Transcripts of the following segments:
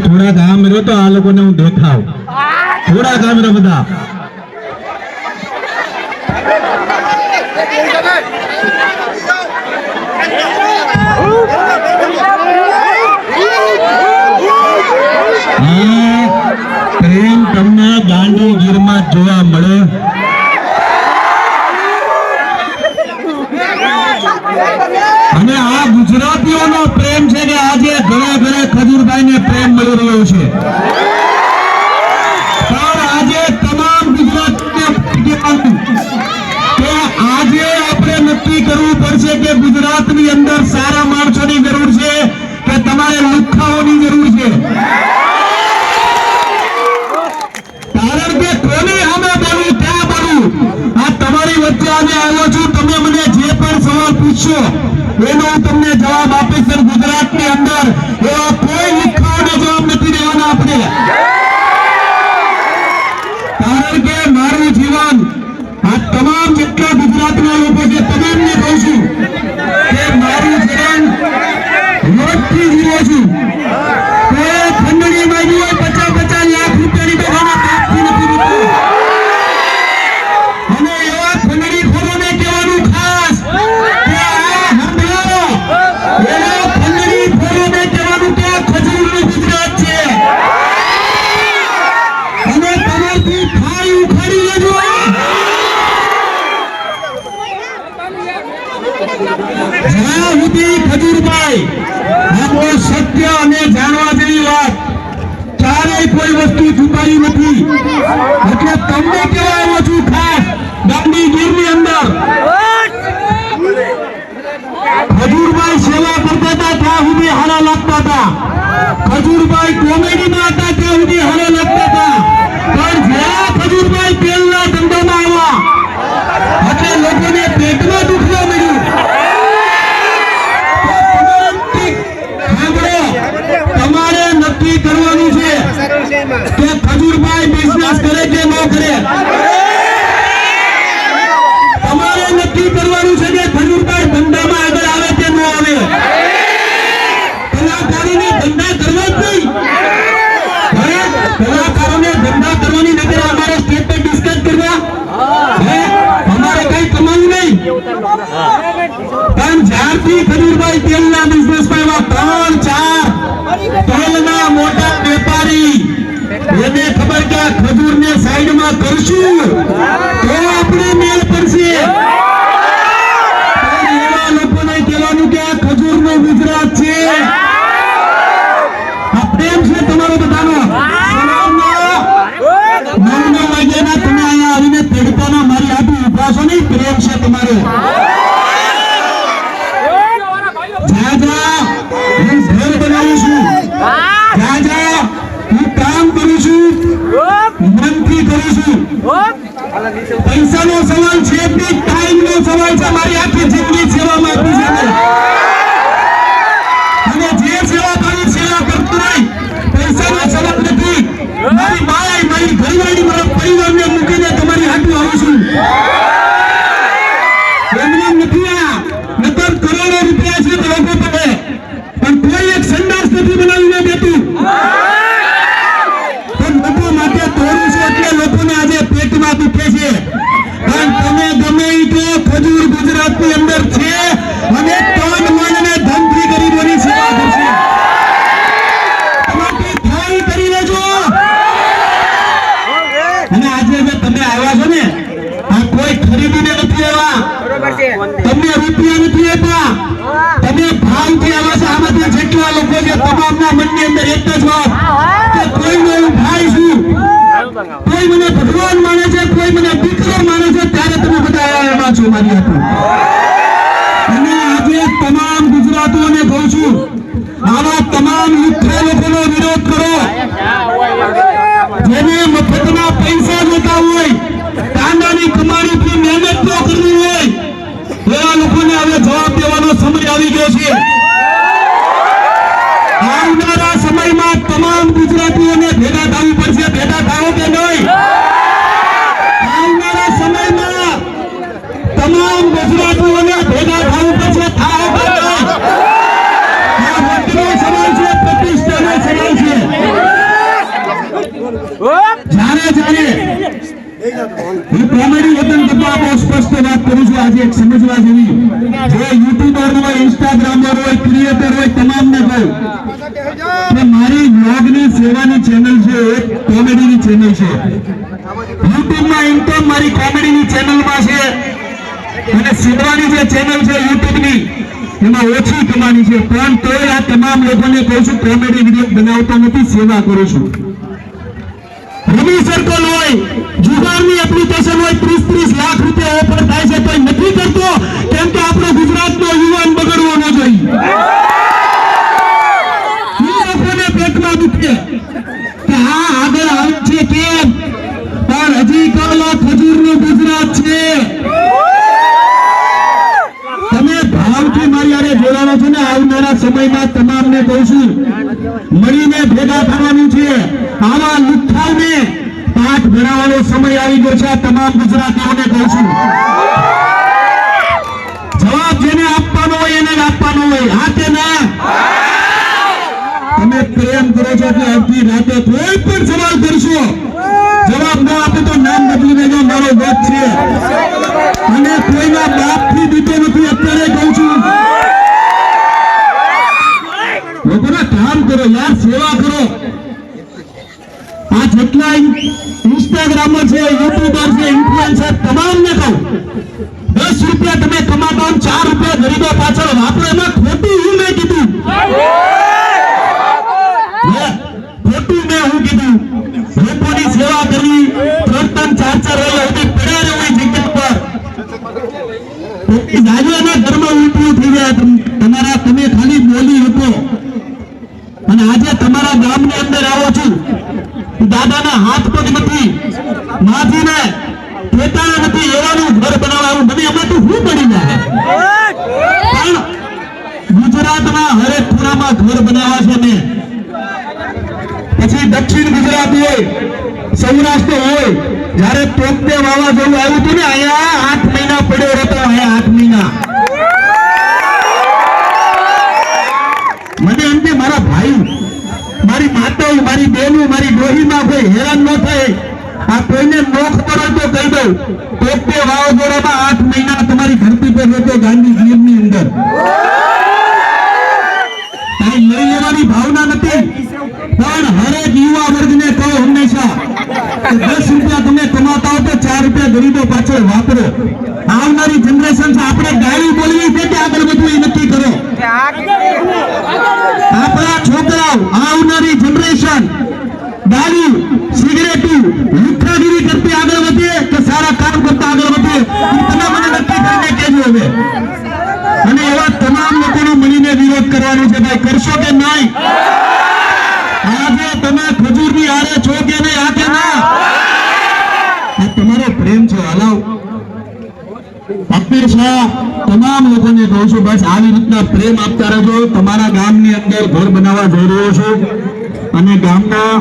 થોડા કામ રહ્યો તો આ લોકોને હું દેખાવ થોડા કામ રહ્યો બધા પ્રેમ તમને ગાંધીગીરમાં જોવા મળે અને આ ગુજરાતીઓનો પ્રેમ છે કે આજે ઘરે ઘરે ખજૂરભાઈને પ્રેમ મળી રહ્યો છે પણ આજે તમામ ગુજરાતને કે આજે આપણે નક્કી કરવું પડશે કે ગુજરાતની અંદર સારા માણસોની જરૂર છે કે તમારે લુખ્ખાઓની જરૂર છે કારણ કે કોની સામે બોલવું ક્યાં બોલવું આ તમારી વચ્ચે આજે આવ્યો છું તમે મને જે પણ સવાલ પૂછશો એનો હું તમને જવાબ આપીશ ગુજરાતની અંદર એવા કોઈ લુખ્ખાઓને જવાબ નથી દેવાના આપણે કારણ કે મારું જીવન આ તમામ જેટલા ગુજરાતના લોકો છે તમામને કહું છું કે મારું જીવન રોજથી જીવો છું કોઈ ખંડણી માંગી હોય 50-50 લાખ રૂપિયાની દવાના કાપથી નથી મૂકતું અને એવા ખંડણી ખોરોને કહેવાનું ખાસ કે આ હંભળો એવા ખંડણી ખોરોને કહેવાનું કે ખજૂરનું ગુજરાત છે અને તમારથી ખાઈ ઉખાડી લેજો જ્યાં સુધી ખજૂરભાઈ આ બહુ સત્ય અને જાણવા જેવી વાત ક્યારેય કોઈ વસ્તુ છુપાઈ નથી એટલે તમને કેવા આવ્યો છું ખાસ ગામની ગીરની અંદર ખજૂરભાઈ સેવા કરતા હતા ત્યાં સુધી હારા લાગતા હતા ખજૂરભાઈ કોમેડીમાં હતા ત્યાં સુધી હારા લાગતા હતા પણ જ્યાં ખજૂરભાઈ તેલના ધંધામાં આવ્યા એટલે લોકોને પેટમાં દુખવા મળ્યું તમારે નક્કી કરવાનું છે કે ખજૂરભાઈ બિઝનેસ કરે કે ન કરે તમારે નક્કી કરવાનું છે કે ખજૂરભાઈ ધંધામાં આગળ આવે કે ન આવે કલાકારોને ધંધા કરવા જ નહીં કલાકારોને ધંધા કરવાની નજર અમારે સ્ટેટ પર ડિસ્કસ કરવા અમારે કઈ કમાવું નહીં પણ જ્યારથી ખજૂરભાઈ તેલના બિઝનેસમાં એવા 3-4 તેલના મોટા વેપારી એને ખબર કે આ ખજૂરને સાઈડમાં કરશું તો આપણે મેળ પડશે એવા લોકોને કહેવાનું કે આ ખજૂરનું ગુજરાત છે આ પ્રેમ છે તમારો બધાનો 9 વાગ્યાના તમે અહીંયા આવીને તેડતાના મારી હાથે ઉભા છો નહીં પ્રેમ છે તમારો હું ઘર બનાવું છું હું કામ કરું છું મનથી કરું છું પૈસાનો સવાલ છે કે ટાઈમનો સવાલ છે મારી આખી જિંદગી સેવામાં આપી છે અને જે સેવા કરી સેવા કરતું નહીં પૈસાનો સવાલ નથી મારી માય મારી ઘરવાળી મારા પરિવારને મૂકીને તમારી હાથમાં આવું છું એમને નથી આ નકર કરોડો રૂપિયા છે તો લોકો પડે પણ કોઈ એક સંદાસ નથી બનાવીને દેતું પણ લોકો માટે તોડું છે એટલે લોકોને આજે પેટમાં દુખે છે પણ તમે ગમે એ તો ખજૂર ગુજરાતની અંદર છે અને તન મન અને ધનથી ગરીબોની સેવા કરશે તમારે થાય કરી લેજો અને આજે જે તમે આવ્યા છો ને આ કોઈ ખરીદીને નથી આવ્યા તમને રૂપિયા નથી આપ્યા તમે ભાવથી આવ્યા છો આમાંથી જેટલા લોકો છે તમામના મનની અંદર એક જ વાત કે કોઈને હું ભાઈ છું કોઈ મને ભગવાન માને છે કોઈ મને દીકરો માને છે ત્યારે તમે બધા આવ્યા છો મારી હાથે અને આજે તમામ ગુજરાતીઓને કહું છું આવા તમામ લુખ્ખા લોકોનો વિરોધ કરો જેને મફતના પૈસા જોતા હોય કાંદાની કમાણીથી મહેનત ન કરવી હોય એવા લોકોને હવે જવાબ દેવાનો સમય આવી ગયો છે આવનારા સમયમાં તમામ ગુજરાતીઓને ભેગા થવું પડશે ભેગા થાઓ કે નહીં આવનારા સમયમાં જ્યારે હું કોમેડી વતન કરતા બહુ સ્પષ્ટ વાત કરું છું, આજે એક સમજવા જેવી, જે યુટ્યુબર હોય, ઇન્સ્ટાગ્રામર હોય, ક્રિએટર હોય, તમામને કહું કે મારી બ્લોગની સેવાની ચેનલ છે, એક કોમેડીની ચેનલ છે. યુટ્યુબમાં ઇન્કમ મારી કોમેડીની ચેનલમાં છે, અને સીધવાની જે ચેનલ છે યુટ્યુબની એમાં ઓછી કમાણી છે, પણ તોય આ તમામ લોકોને કહું છું કોમેડી વિડીયો બનાવતો નથી, સેવા કરું છું. રમી સર્કલ હોય, જુગારની એપ્લિકેશન હોય, 30-30 લાખ રૂપિયા ઓફર થાય છે, તો નથી કરતો કેમ કે આપણો ગુજરાતનો યુવાન બગડવો ન જોઈએ. લોકોને પેટમાં દુખે કે આ આગળ આવે છે કેમ, પણ હજી કાલો ખજૂરનું ગુજરાત છે. તમે ભાવથી મારી હારે જોડાણો છો ને, આવનારા સમયમાં તમામને કહું છું મળીને ભેગા થવાનું છે. આવા લુખ્ખાઓને પાઠ ભણાવવાનો સમય આવી ગયો છે. આ તમામ ગુજરાતીઓને કહું છું, જવાબ જેને આપવાનો હોય એને જ આપવાનો હોય, હા કે ના? તમે પ્રેમ કરો છો એટલે અડધી રાતે કોઈ પણ સવાલ કરશો, જવાબ ન આપે તો નામ બદલી દેજો, મારો વોટ છે. અને કોઈના બાપથી દીધો નથી, અત્યારે કહું છું. લોકોના કામ કરો યાર, સેવા કરો. આ જેટલા ઇન્સ્ટાગ્રામર છે, યુટ્યુબર છે, ઇન્ફ્લુએન્સર, તમામને કહું 10 રૂપિયા તમે કમાતા 4 રૂપિયા ગરીબો પાછળ વાપરો, એમાં ખોટું હું મેં કીધું, ખોટું મેં હું કીધું. લોકોની સેવા કરવી, 3-3, 4-4 વાગ્યા સુધી પડ્યા રહેવું જગ્યા પર. ગાયોના ઘરમાં ઉલટું થઈ ગયા તમારા, તમે ખાલી બોલી હતો. અને આજે તમારા ગામની અંદર આવો છું, દાદાના હાથ પગ નથી, માજીને ઠેકાણા નથી, એવાનું ઘર બનાવવાનું મને એમાં તો શું પડી જાય. પણ ગુજરાતમાં હરેક ખૂણામાં ઘર બનાવવા છે મેં. પછી દક્ષિણ ગુજરાત હોય, સૌરાષ્ટ્ર હોય, જયારે તોપતે વાવાઝોડું આવ્યું હતું ને, અહીંયા 8 મહિના પડ્યો હતો, અહીંયા 8 મહિના. મને એમ કે મારા ભાઈ, મારી માતાઓ, મારી બહેનો, મારી ડોહીમાં કોઈ હેરાન ન થાય, આ કોઈને ન ખબર હોય તો કહી દઉં, તોપતે વાવાઝોડામાં 8 મહિના તમારી ધરતી પર રહેતો ગાંધીગીરની અંદર. કઈ લઈ લેવાની ભાવના નથી, પણ હરેક યુવા વર્ગને કહો હંમેશા 10 રૂપિયા તમે કમાતા હો તો 4 રૂપિયા ગરીબો પાછળ વાપરો. આવનારી જનરેશન છે, આપણે ગાડી બોલવી છે કે આગળ વધવું એ નક્કી કરો. આપણા છોકરાઓ, આવનારી જનરેશન ગાડી, સિગરેટું, લુખ્ખાગીરી કરતી આગળ વધે કે સારા કામ કરતા આગળ વધે, તમે મને નક્કી કરીને કહેજો હવે. અને એવા તમામ લોકોનો મળીને વિરોધ કરવાનો છે ભાઈ, કરશો કે નહીં? આજે તમે ખજૂરની હારે છો કે નહીં, આ કે ના? આ તમારો પ્રેમ છે. હલાવ ફકીર શાહ તમામ લોકોને કહું છું, બસ આવી રીતના પ્રેમ આપતા રહેજો. તમારા ગામની અંદર ઘર બનાવવા જઈ રહ્યો છું, અને ગામના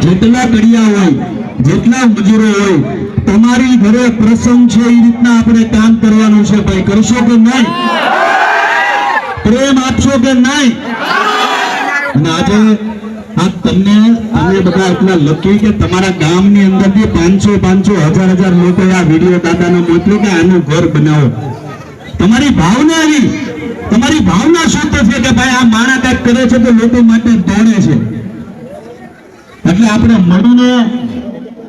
જેટલા કડિયા હોય, જેટલા મજૂરો હોય, તમારી ઘરે પ્રસંગ છે એ રીતના આપણે કામ કરવાનું છે ભાઈ. કરશો કે નહીં? પ્રેમ આપશો કે નહીં? અને આજે આ તમે બધા એટલા લકી કે તમારા ગામની અંદરથી 500, 1000 લોકો આ વિડીયો દાદાને મોકલ્યો કે આનું ઘર બનાવો. તમારી ભાવના આવી, તમારી ભાવના શુદ્ધ છે કે ભાઈ આ માણસ કાંઈક કરે છે તો લોકો માટે દોડે છે. એટલે આપણે મળીને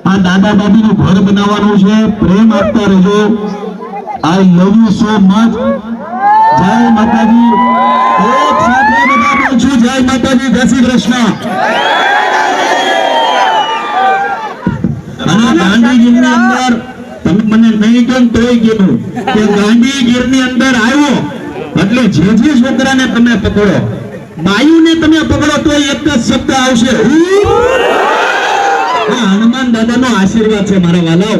આ દાદા દાદીનું ઘર બનાવવાનું છે. પ્રેમ આપતા રહેજો. આઈ લવ યુ સો મચ. જય માતાજી. એક સાથે બધા બોલશું જય માતાજી, જય શ્રી કૃષ્ણ. અને ગાંધીગીરની અંદર તમે મને નહીં કેમ તોય કીધું કે ગાંધીગીરની અંદર આવ્યો એટલે જે છોકરાને તમે પકડો, માયુને તમે પકડો તો એક જ શબ્દ આવશે, હનુમાન દાદાનો આશીર્વાદ છે મારા વાલાઓ.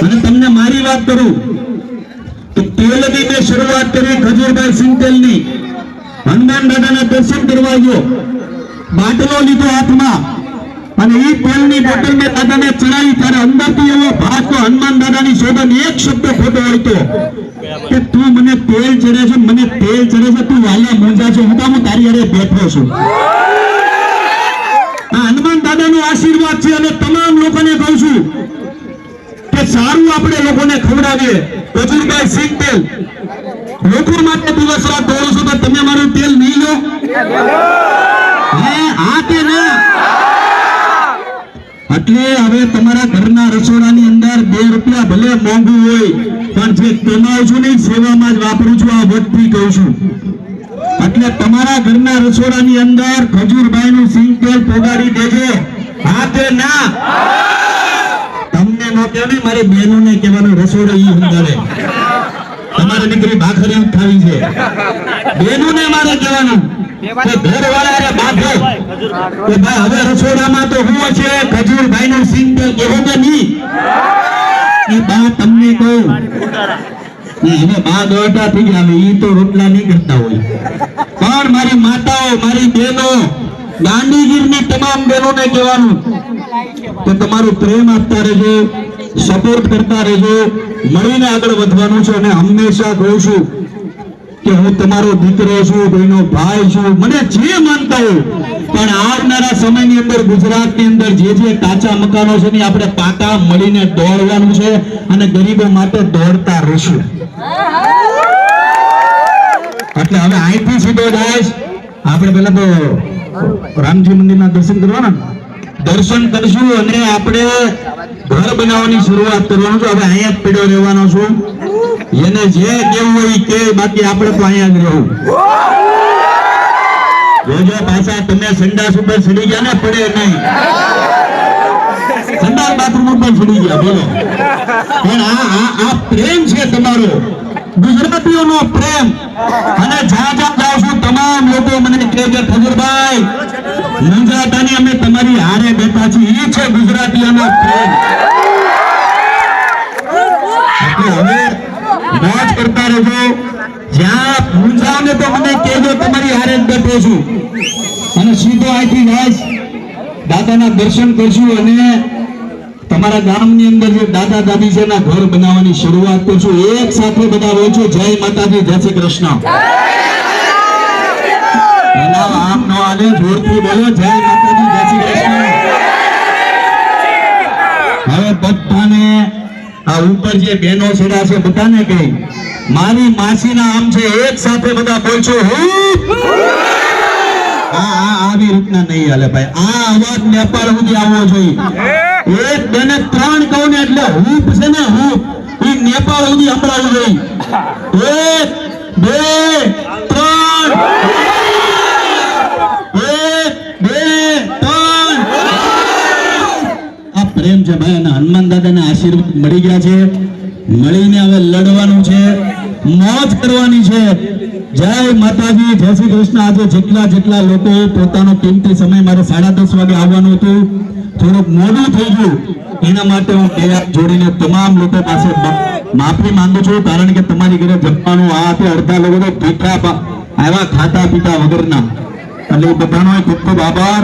અને તમને મારી વાત કરું તો તેલની મેં શરૂઆત કરી ખજૂરભાઈ સિંગતેલની. હનુમાન દાદાના દર્શન કરવા ગયો, બાટલો લીધો હાથમાં, અને એ તેલની બોટલ મેં દાદાને ચડાવી, ત્યારે અંદરથી એવો ભાસ તો હનુમાન દાદાની શોધન એક શબ્દ ખોટો હતો કે તું મને તેલ ચડે છે, મને તેલ ચડે છે, તું વાલા મોંજા છે, હું તારી હારે બેઠો છું. આ હનુમાન દાદાનો આશીર્વાદ છે અને તમામ લોકોને કહું છું કે સારું આપણે લોકોને ખવડાવીએ. ખજૂરભાઈ સિંગ તેલ લોકો માટે દિવસ રાત દોડો છો તો તમે મારું તેલ નહીં લો? હા કે ના? એટલે હવે તમારા ઘરના રસોડાની અંદર 2 રૂપિયા ભલે મોંઘું હોય પણ જે કમાઉં છું ને સેવામાં જ વાપરું છું. આ વધતી કહું છું. એટલે તમારા ઘરના રસોડાની અંદર ખજૂરભાઈ નું સિંગ તેલ પોગાડી દેજો. હા કે ના? તમને નો કહેવાય, મારી બહેનોને કહેવાનું રસોડો ઈ હંગારે. તમારી દીકરી ભાખરી ખાવી છે, બહેનોને મારે કહેવાનું કે ઘરવાળા રે બાધો કે ભાઈ હવે રસોડામાં તો હું છે ખજૂરભાઈ નું સિંગ તેલ કેવો કે નહીં? એ બા તમને કહું હવે બા દોડતા થઈ ગયા. હવે ઈ તો રોટલા નહીં કરતા હોય પણ મારી માતાઓ, મારી બહેનો, ગાંધીગીરની તમામ બહેનોને કહેવાનું કે તમારું પ્રેમ આપતા રહેજો, સપોર્ટ કરતા રહેજો, મળીને આગળ વધવાનું છે. અને હંમેશા કહું છું કે હું તમારો દીકરો છું, કોઈનો ભાઈ છું, મને જે માનતા હો, પણ આવનારા સમયની અંદર ગુજરાતની અંદર જે કાચા મકાનો છે ને આપણે પાકા મળીને દોડવાનું છે અને ગરીબો માટે દોડતા રહીશું. એટલે હવે અહીંથી સીધો જાય આપણે પેલા તો રામજી મંદિરના દર્શન કરવાના, દર્શન કરશું અને આપણે ઘર બનાવવાની શરૂઆત કરવાનું છે. હવે અહીંયા જ પડ્યો રહેવાનો છું. એને જે કેવું હોય કે બાકી આપણે તો અહીંયા જ રહેવું. જોજો પાછા તમે સંડાસ ઉપર ચડી ગયા ને પડે નહીં, સંડાસ બાથરૂમ ઉપર ચડી ગયા બોલો. પણ આ પ્રેમ છે તમારો, ગુજરાતીઓનો પ્રેમ. અને જ્યાં જ્યાં જાવ છું તમામ લોકો મને કહે કે ખજૂરભાઈ મંજાતાની અમે તમારી હારે બેઠા છીએ. એ છે ગુજરાતીઓનો પ્રેમ. એટલે હવે મોજ કરતા રહેજો. જ્યાં પૂંજાવ ને તો મને કહેજો તમારી હારે જ બેઠો છું. અને સીધો અહીંથી જાય દાદાના દર્શન કરશું અને તમારા ગામની અંદર જે દાદા દાદી છે એના ઘર બનાવવાની શરૂઆત કરશું. એક સાથે બધા બોલજો જય માતાજી, જય શ્રી કૃષ્ણ. આમ નો આને જોરથી બોલો જય માતાજી, જય શ્રી કૃષ્ણ. હવે બધાને આ ઉપર જે બહેનો છેડા છે બધાને કહી મારી માસીના આમ છે, એક સાથે બધા બોલજો આવી રીતના નહીં હાલે ભાઈ. આ અવાજ નેપાળ સુધી આવવો જોઈએ. 1, 2 ને 3 કહું ને એટલે હૂપ છે ને હૂપ એ નેપાળ સુધી સંભળાવવું જોઈએ. 1, 2, 3. 1, 2, 3. આ પ્રેમ છે ભાઈ. અને હનુમાન દાદાને આશીર્વાદ મળી ગયા છે. મળીને હવે લડવાનું છે, મોજ કરવાની છે. જય માતાજી, જય શ્રી કૃષ્ણ. આજે જેટલા લોકો પોતાનો કિંમતી સમય, મારે 10:30 વાગે આવવાનું હતું, થોડુંક મોડું થઈ ગયું, એના માટે હું બે હાથ જોડીને તમામ લોકો પાસે માફી માંગુ છું. કારણ કે તમારી ઘરે જમવાનું આ તે અડધા લોકો તો ભૂખા આવ્યા ખાતા પીતા વગરના. એટલે એ બધાનો ખૂબ ખૂબ આભાર.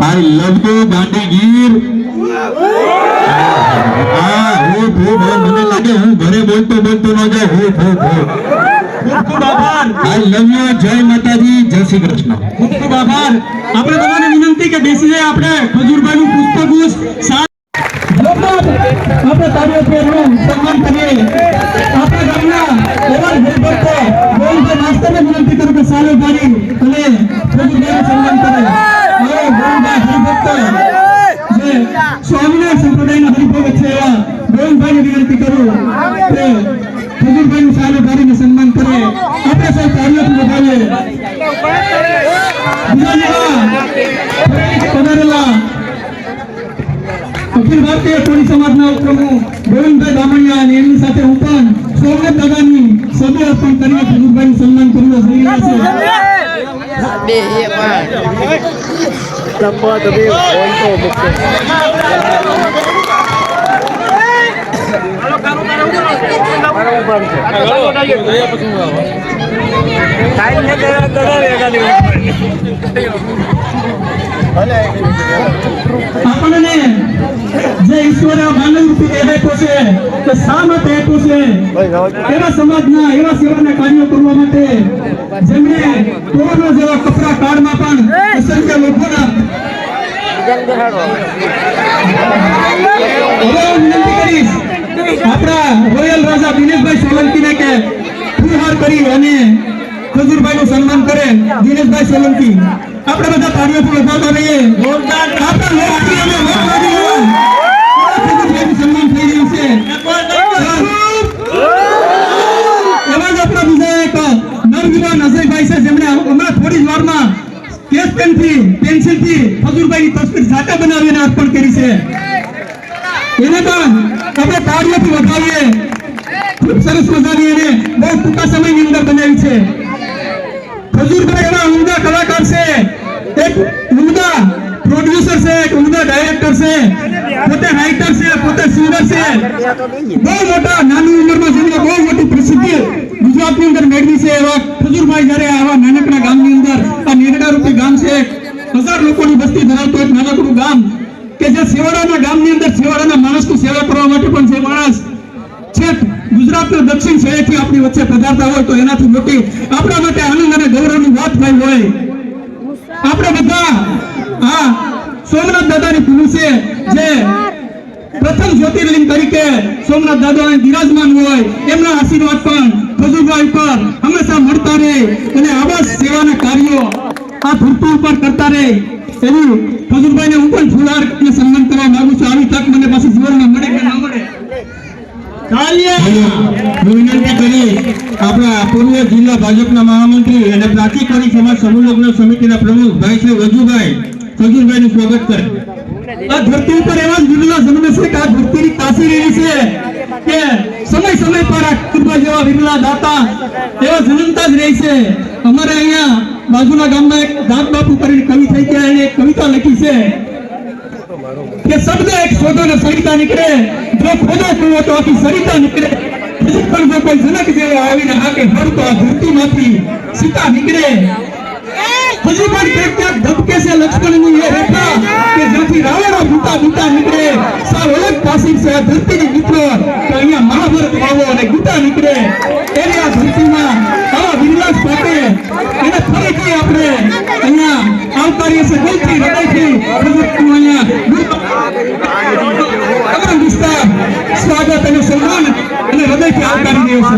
આઈ લવ યુ ગાંધીગીર. મને લાગે હું ઘરે બોલતો ન જાય. ખૂબ ખૂબ આભાર. આઈ લવ યુ. જય માતાજી, જય શ્રી કૃષ્ણ. ખૂબ ખૂબ આભાર. આપણે બધાને વિનંતી કે બેસી જાય. આપણે ખજૂરભાઈ નું પુષ્પગુચ્છ આપણે તાળીઓનું સન્માન કરીએ. આપણા ગામના એવા હેલ્પરને ગોવિંદભાઈ માસ્તરને વિનંતી કરું કે સાલો પાડી અને ખજૂરભાઈનું સન્માન કરે. હવે ગોવિંદભાઈ હરિભક્ત જે સ્વામિનારાયણ સંપ્રદાયના હરિભગત છે એવા ગોવિંદભાઈને વિનંતી કરું કે ખજૂરભાઈનું સાલો પાડીને સન્માન કરે. આપણે સૌ તાળીઓથી વધાવીએ. પધારેલા અખિલ ભારતીય કોળી સમાજના ઉપપ્રમુખ ગોવિંદભાઈ બામણિયા અને એમની સાથે હું પણ સોમનાથ દાદાની સભ્ય અર્પણ કરીને ખજૂરભાઈનું સન્માન કરવા જઈ રહ્યા આપણને જે ઈશ્વરે માનવ રૂપી આપ્યો છે કે શા માટે આપ્યો છે, એવા સમાજના એવા સેવાના કાર્યો કરવા માટે જેમણે કોરોના જેવા કપરા કાળમાં પણ અસંખ્ય લોકોના વિનંતી કરીશ આપણા રોયલ રાજા દિનેશભાઈ સોલંકીને કે ફૂલહાર કરી અને ખજૂરભાઈ નું સન્માન કરે. દિનેશભાઈ સોલંકી આપણે બધા તાળીઓથી વધાવતા રહીએ. આપણા લોકપ્રિય અને લોકવાદી એવા ખજૂરભાઈનું સન્માન થઈ રહ્યું છે. એવા જ આપણા બીજા એક નવયુવાન અજયભાઈ છે જેમણે હમણાં થોડી જ વારમાં સ્કેચ પેન્સિલથી ખજૂરભાઈની તસવીર જાતે બનાવીને અર્પણ કરી છે. એને પણ આપણે તાળીઓથી વધાવીએ. ખૂબ સરસ મજાની એને બહુ ટૂંકા સમયની અંદર બનાવી છે. ખજૂરભાઈ એવા ઉમદા કલાકાર છે, એક ઉમદા પ્રોડ્યુસર છે, એક ઉમદા ડાયરેક્ટર છે, પોતે રાઇટર છે, પોતે સિંગર છે. બહુ મોટા નાની ઉંમરમાં જેમને બહુ મોટી પ્રસિદ્ધિ ગુજરાતની અંદર મેળવી છે એવા ખજૂરભાઈ જ્યારે આવા નાનકડા ગામની અંદર આ નેગડા રૂપી ગામ છે, 1000 લોકોની વસ્તી ધરાવતું એક નાનકડું ગામ કે જે સેવાડાના ગામની અંદર સેવાડાના માણસની સેવા કરવા માટે પણ જે માણસ છેક ગુજરાતના દક્ષિણ શહેરથી આપણી વચ્ચે પધારતા હોય તો એનાથી મોટી આપણા માટે આનંદ અને ગૌરવની વાત થઈ હોય. આપણે બધા આ સોમનાથ દાદાની ભૂમિ છે જે પ્રથમ જ્યોતિર્લિંગ તરીકે સોમનાથ દાદા બિરાજમાન હોય. એમના આશીર્વાદ પણ ખજૂરભાઈ પર હંમેશા મળતા રહે અને આવા સેવાના કાર્યો આ ધરતી ઉપર કરતા રહે એવી ખજૂરભાઈને હું પણ ફૂલહાર અને સન્માન કરવા માંગુ છું. આવી તક મને પાછી જીવનમાં મળે કે ના મળે. વિનંતી કરી આપણા પૂર્વ જિલ્લા ભાજપના મહામંત્રી અને પ્રાચીકરી સમાજ સમૂહ સમિતિના પ્રમુખ ભાઈ શ્રી વજુભાઈ ખજૂરભાઈનું સ્વાગત કરે. આ ધરતી ઉપર એવા વિરલા જન્મે છે કે આ ધરતીની તાસીર એવી છે કે સમય સમય પર આ ખજૂરભાઈ જેવા વિરલા દાતા એવા જન્મતા જ રહે છે. અમારે અહીંયા બાજુના ગામમાં એક દાદ બાપુ કરીને કવિ થઈ ગયા, એને એક કવિતા લખી છે કે શબ્દ એક શોધો ને સરિતા નીકળે, જો ખોદો કુવો તો આખી સરિતા નીકળે. પણ જો કોઈ જનક જેવો આવીને આકે હર તો આ ધરતીમાંથી સીતા નીકળે. હજી પણ ક્યાંક ધબકે છે લક્ષ્મણની એ રેખા કે જ્યાંથી રાવણો ભૂતા ભૂતા નીકળે. સાવ અલગ તાસીર છે આ ધરતીની મિત્રો કે અહીંયા મહાભારત વાવો અને ગીતા નીકળે. એની આ ધરતીમાં આવા વિરલાસ પાકે એને ફરીથી આપણે અહીંયા આવકારીએ છે દિલથી હૃદયથી. અહીંયા વિસ્તાર સ્વાગત અને સન્માન અને હૃદયથી આવકારી રહ્યો છે.